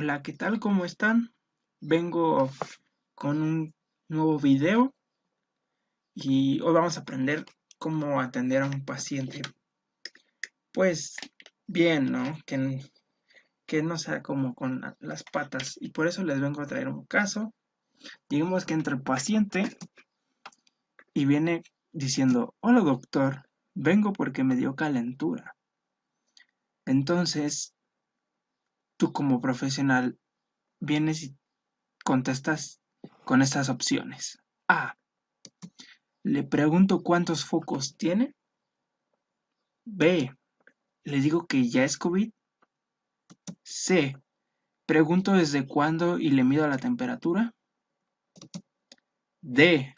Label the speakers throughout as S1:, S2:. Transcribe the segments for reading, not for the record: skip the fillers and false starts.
S1: Hola, ¿qué tal? ¿Cómo están? Vengo con un nuevo video y hoy vamos a aprender cómo atender a un paciente. Pues bien, ¿no? Que no sea como con las patas y por eso les vengo a traer un caso. Digamos que entra el paciente y viene diciendo, hola doctor, vengo porque me dio calentura. Entonces, tú como profesional vienes y contestas con estas opciones. A. Le pregunto cuántos focos tiene. B. Le digo que ya es COVID. C. Pregunto desde cuándo y le mido la temperatura. D.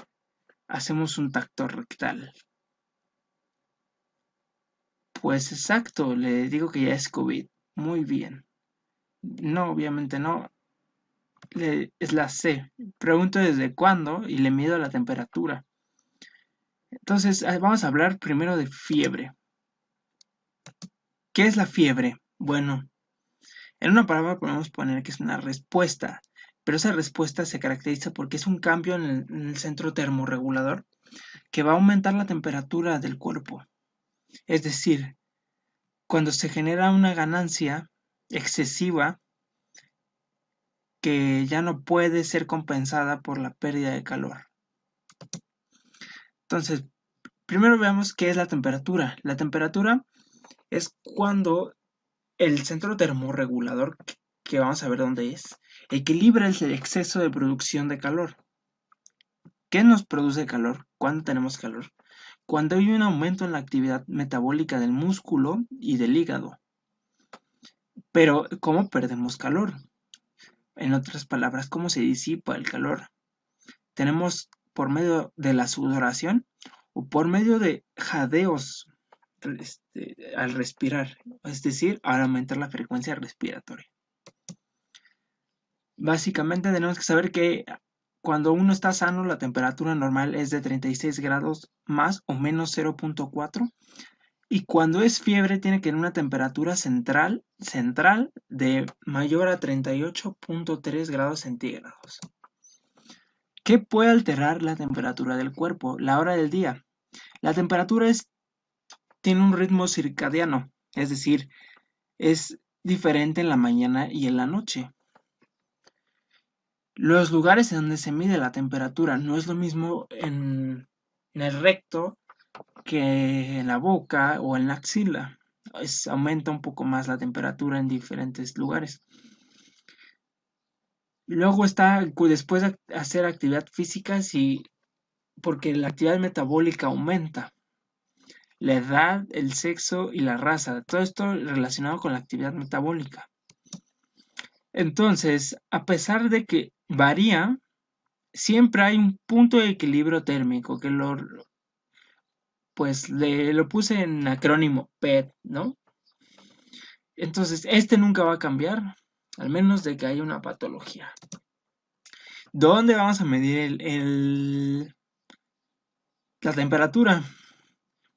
S1: Hacemos un tacto rectal. Pues exacto, le digo que ya es COVID. Muy bien. No, obviamente no. Es la C. Pregunto desde cuándo y le mido la temperatura. Entonces, vamos a hablar primero de fiebre. ¿Qué es la fiebre? Bueno, en una palabra podemos poner que es una respuesta, pero esa respuesta se caracteriza porque es un cambio en el centro termorregulador que va a aumentar la temperatura del cuerpo. Es decir, cuando se genera una ganancia excesiva que ya no puede ser compensada por la pérdida de calor. Entonces, primero veamos qué es la temperatura. La temperatura es cuando el centro termorregulador, que vamos a ver dónde es, equilibra el exceso de producción de calor. ¿Qué nos produce calor? ¿Cuándo tenemos calor? Cuando hay un aumento en la actividad metabólica del músculo y del hígado. Pero, ¿cómo perdemos calor? En otras palabras, ¿cómo se disipa el calor? Tenemos por medio de la sudoración o por medio de jadeos al respirar, es decir, al aumentar la frecuencia respiratoria. Básicamente tenemos que saber que cuando uno está sano, la temperatura normal es de 36 grados más o menos 0.4 y cuando es fiebre tiene que tener una temperatura central de mayor a 38.3 grados centígrados. ¿Qué puede alterar la temperatura del cuerpo? La hora del día. La temperatura tiene un ritmo circadiano, es decir, es diferente en la mañana y en la noche. Los lugares en donde se mide la temperatura no es lo mismo en el recto que en la boca o en la axila. Aumenta un poco más la temperatura en diferentes lugares. Luego está después de hacer actividad física, sí, porque la actividad metabólica aumenta. La edad, el sexo y la raza, todo esto relacionado con la actividad metabólica. Entonces, a pesar de que varía, siempre hay un punto de equilibrio térmico que lo puse en acrónimo PET, ¿no? Entonces, este nunca va a cambiar, al menos de que haya una patología. ¿Dónde vamos a medir la temperatura?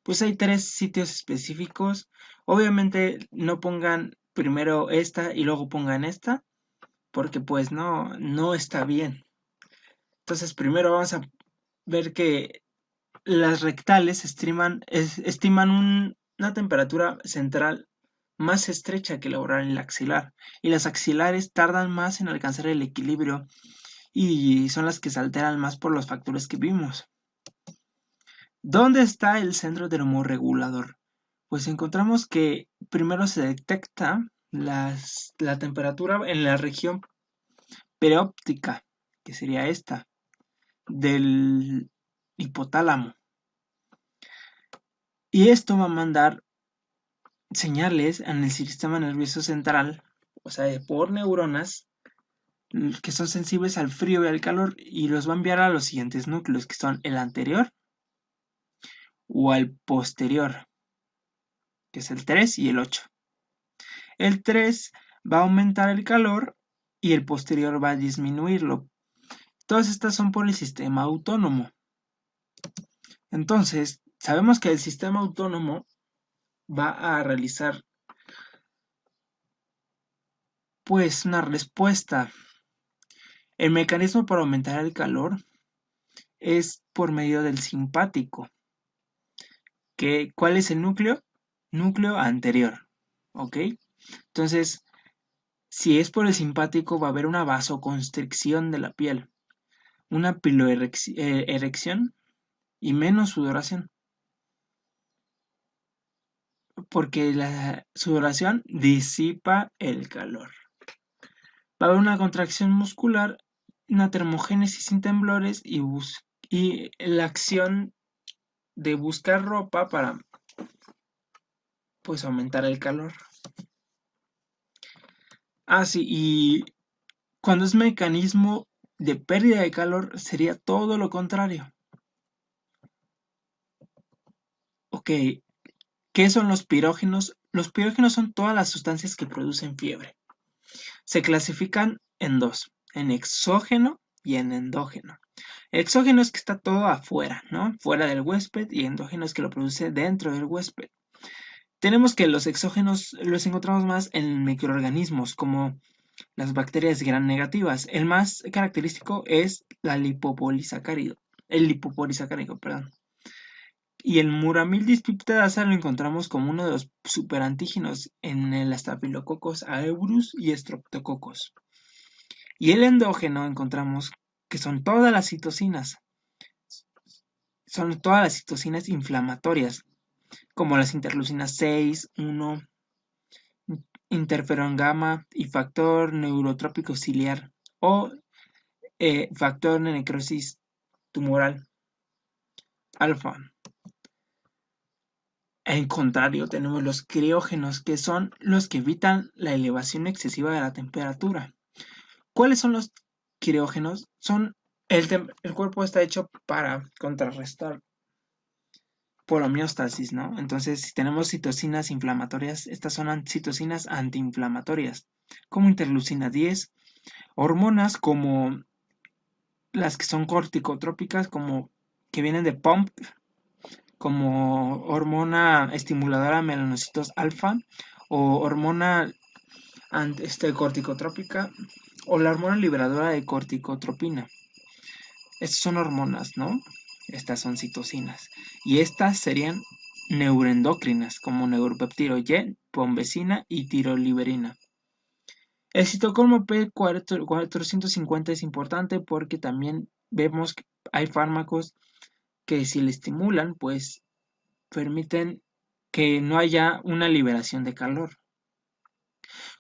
S1: Pues hay 3 sitios específicos. Obviamente no pongan primero esta y luego pongan esta, porque pues no está bien. Entonces, primero vamos a ver que las rectales estiman una temperatura central más estrecha que la oral y la axilar, y las axilares tardan más en alcanzar el equilibrio y son las que se alteran más por los factores que vimos. ¿Dónde está el centro termorregulador? Pues encontramos que primero se detecta la temperatura en la región perióptica, que sería esta, del hipotálamo. Y esto va a mandar señales en el sistema nervioso central, o sea, por neuronas que son sensibles al frío y al calor y los va a enviar a los siguientes núcleos, que son el anterior o al posterior, que es el 3 y el 8. El 3 va a aumentar el calor y el posterior va a disminuirlo. Todas estas son por el sistema autónomo. Entonces, sabemos que el sistema autónomo va a realizar Pues una respuesta. El mecanismo para aumentar el calor es por medio del simpático. ¿Cuál es el núcleo? Núcleo anterior. ¿Ok? Entonces, si es por el simpático, va a haber una vasoconstricción de la piel, una piloerección y menos sudoración, porque la sudoración disipa el calor. Va a haber una contracción muscular, una termogénesis sin temblores y la acción de buscar ropa para pues aumentar el calor. Ah, sí, y cuando es mecanismo de pérdida de calor sería todo lo contrario. Ok, ¿qué son los pirógenos? Los pirógenos son todas las sustancias que producen fiebre. Se clasifican en dos, en exógeno y en endógeno. Exógeno es que está todo afuera, ¿no? Fuera del huésped, y endógeno es que lo produce dentro del huésped. Tenemos que los exógenos los encontramos más en microorganismos, como las bacterias gram negativas. El más característico es el lipopolisacárido, perdón. Y el muramil dispiptidasa lo encontramos como uno de los superantígenos en el Staphylococcus aureus y Streptococcus. Y el endógeno encontramos que son todas las citocinas. Son todas las citocinas inflamatorias, como las interleucinas 6, 1, interferón gamma y factor neurotrópico ciliar o factor de necrosis tumoral alfa. En contrario, tenemos los criógenos, que son los que evitan la elevación excesiva de la temperatura. ¿Cuáles son los criógenos? El cuerpo está hecho para contrarrestar por homeostasis, ¿no? Entonces, si tenemos citocinas inflamatorias, estas son citocinas antiinflamatorias, como interleucina 10, hormonas como las que son corticotrópicas, como que vienen de PUMP, como hormona estimuladora melanocitos alfa o hormona corticotrópica o la hormona liberadora de corticotropina. Estas son hormonas, ¿no? Estas son citocinas. Y estas serían neuroendocrinas, como neuropeptido Y, pombecina y tiroliberina. El citocromo P450 es importante porque también vemos que hay fármacos que si le estimulan, pues permiten que no haya una liberación de calor.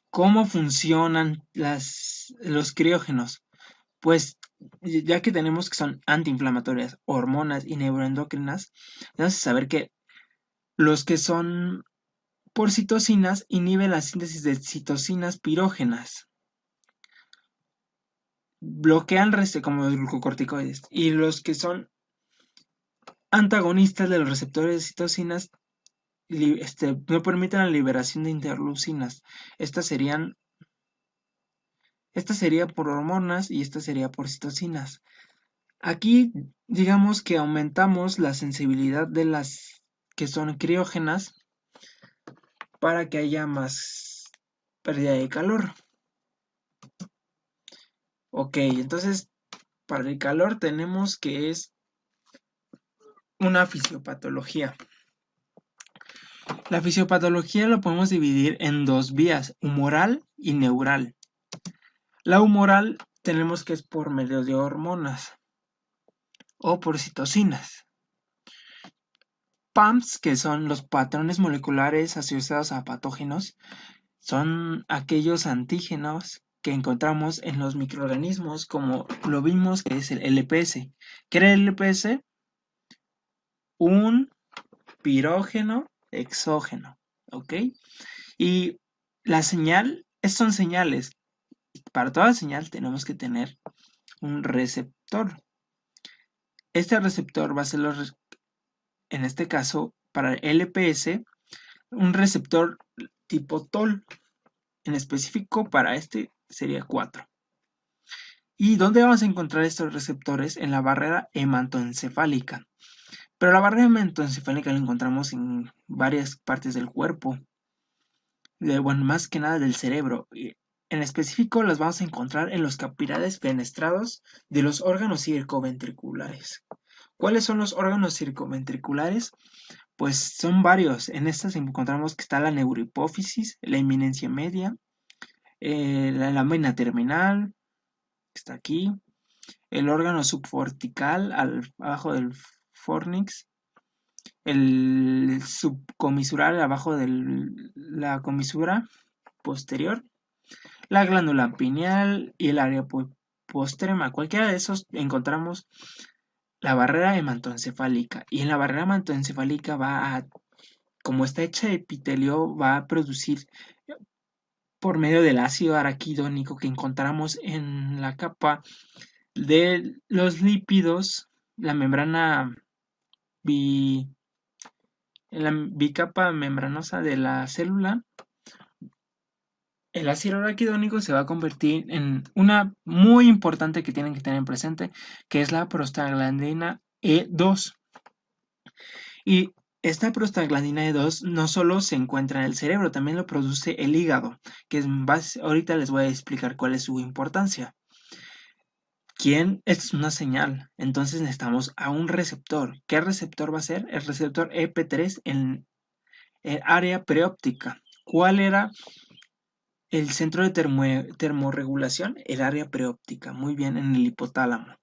S1: ¿Cómo funcionan los criógenos? Pues ya que tenemos que son antiinflamatorias, hormonas y neuroendocrinas, debemos saber que los que son por citocinas inhiben la síntesis de citocinas pirógenas, bloquean como los glucocorticoides, y los que son antagonistas de los receptores de citocinas no permiten la liberación de interleucinas. Estas sería por hormonas y esta sería por citocinas. Aquí digamos que aumentamos la sensibilidad de las que son criógenas para que haya más pérdida de calor. Ok, entonces para el calor tenemos que es una fisiopatología. La fisiopatología lo podemos dividir en dos vías, humoral y neural. La humoral tenemos que es por medio de hormonas o por citocinas. PAMPs, que son los patrones moleculares asociados a patógenos, son aquellos antígenos que encontramos en los microorganismos, como lo vimos que es el LPS. ¿Qué era el LPS? Un pirógeno exógeno, ¿ok? Y la señal, son señales. Para toda señal tenemos que tener un receptor. Este receptor va a ser, en este caso, para el LPS, un receptor tipo TOL. En específico, para este sería 4. ¿Y dónde vamos a encontrar estos receptores? En la barrera hematoencefálica. Pero la barrera hematoencefálica la encontramos en varias partes del cuerpo. Bueno, más que nada del cerebro. en específico las vamos a encontrar en los capilares fenestrados de los órganos circunventriculares. ¿Cuáles son los órganos circunventriculares? Pues son varios. En estas encontramos que está la neurohipófisis, la eminencia media, la lámina terminal, que está aquí, el órgano subcortical abajo del fornix, el subcomisural abajo de la comisura posterior, la glándula pineal y el área postrema. Cualquiera de esos encontramos la barrera hematoencefálica. Y en la barrera hematoencefálica como está hecha de epitelio, va a producir por medio del ácido araquidónico que encontramos en la capa de los lípidos, la membrana en la bicapa membranosa de la célula. El ácido araquidónico se va a convertir en una muy importante que tienen que tener presente, que es la prostaglandina E2. Y esta prostaglandina E2 no solo se encuentra en el cerebro, también lo produce el hígado, que ahorita les voy a explicar cuál es su importancia. ¿Quién es una señal? Entonces necesitamos a un receptor. ¿Qué receptor va a ser? El receptor EP3 en el área preóptica. ¿Cuál era el centro de termorregulación? El área preóptica. Muy bien, en el hipotálamo.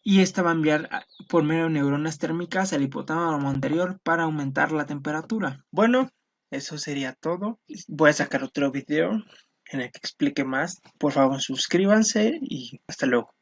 S1: Y esta va a enviar por medio de neuronas térmicas al hipotálamo anterior para aumentar la temperatura. Bueno, eso sería todo. Voy a sacar otro video en el que explique más. Por favor, suscríbanse y hasta luego.